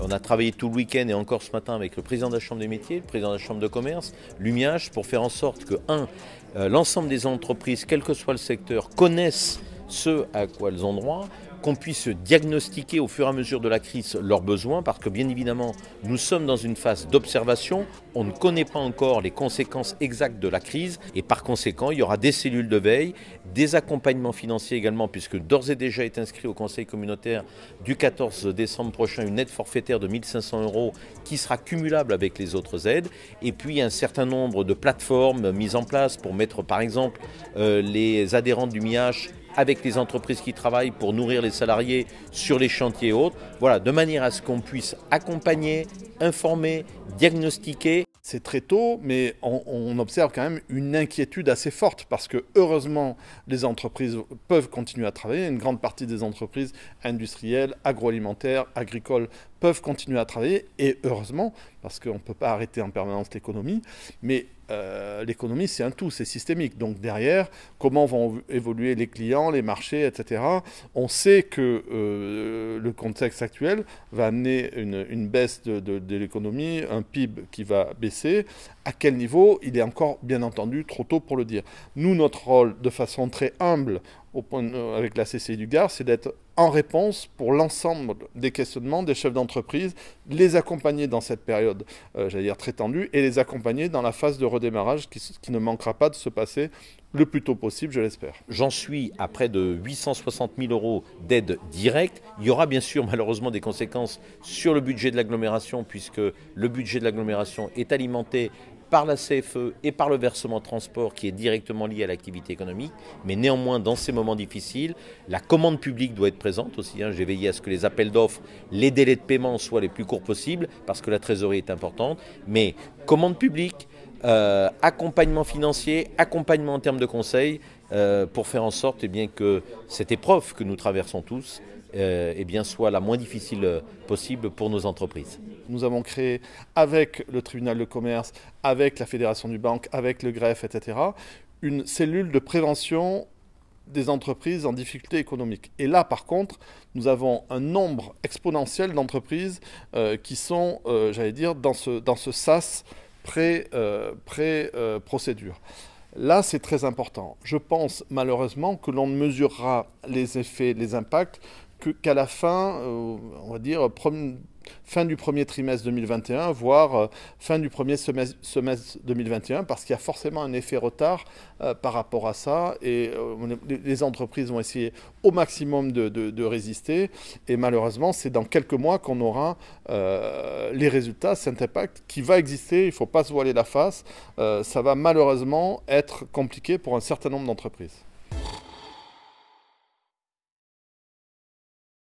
On a travaillé tout le week-end et encore ce matin avec le président de la Chambre des métiers, le président de la Chambre de commerce, l'UMIH, pour faire en sorte que, l'ensemble des entreprises, quel que soit le secteur, connaissent ce à quoi elles ont droit, qu'on puisse diagnostiquer au fur et à mesure de la crise leurs besoins, parce que bien évidemment, nous sommes dans une phase d'observation, on ne connaît pas encore les conséquences exactes de la crise, et par conséquent, il y aura des cellules de veille, des accompagnements financiers également, puisque d'ores et déjà est inscrit au Conseil communautaire du 14 décembre prochain une aide forfaitaire de 1 500 € qui sera cumulable avec les autres aides, et puis un certain nombre de plateformes mises en place pour mettre par exemple les adhérents du MIH avec les entreprises qui travaillent pour nourrir les salariés sur les chantiers et autres, voilà, de manière à ce qu'on puisse accompagner, informer, diagnostiquer. C'est très tôt, mais on observe quand même une inquiétude assez forte parce que heureusement, les entreprises peuvent continuer à travailler. Une grande partie des entreprises industrielles, agroalimentaires, agricoles peuvent continuer à travailler et heureusement, parce qu'on ne peut pas arrêter en permanence l'économie, mais l'économie c'est un tout, c'est systémique. Donc derrière, comment vont évoluer les clients, les marchés, etc. On sait que le contexte actuel va amener une baisse de l'économie, un PIB qui va baisser. À quel niveau? Il est encore bien entendu trop tôt pour le dire. Nous, notre rôle, de façon très humble, avec la CCI du Gard, c'est d'être en réponse pour l'ensemble des questionnements des chefs d'entreprise, les accompagner dans cette période, j'allais dire très tendue, et les accompagner dans la phase de redémarrage qui ne manquera pas de se passer le plus tôt possible, je l'espère. J'en suis à près de 860 000 € d'aide directe. Il y aura bien sûr malheureusement des conséquences sur le budget de l'agglomération, puisque le budget de l'agglomération est alimenté par la CFE et par le versement transport qui est directement lié à l'activité économique. Mais néanmoins, dans ces moments difficiles, la commande publique doit être présente aussi. J'ai veillé à ce que les appels d'offres, les délais de paiement soient les plus courts possibles, parce que la trésorerie est importante. Mais commande publique, accompagnement financier, accompagnement en termes de conseils, pour faire en sorte que cette épreuve que nous traversons tous soit la moins difficile possible pour nos entreprises. Nous avons créé avec le tribunal de commerce, avec la fédération du banque, avec le greffe, etc., une cellule de prévention des entreprises en difficulté économique. Et là, par contre, nous avons un nombre exponentiel d'entreprises qui sont, j'allais dire, dans ce sas pré-procédure. Là, c'est très important. Je pense malheureusement que l'on ne mesurera les effets, les impacts, qu'à la fin, on va dire, fin du premier trimestre 2021, voire fin du premier semestre 2021, parce qu'il y a forcément un effet retard par rapport à ça, et les entreprises vont essayer au maximum de résister, et malheureusement, c'est dans quelques mois qu'on aura les résultats, cet impact qui va exister, il ne faut pas se voiler la face, ça va malheureusement être compliqué pour un certain nombre d'entreprises.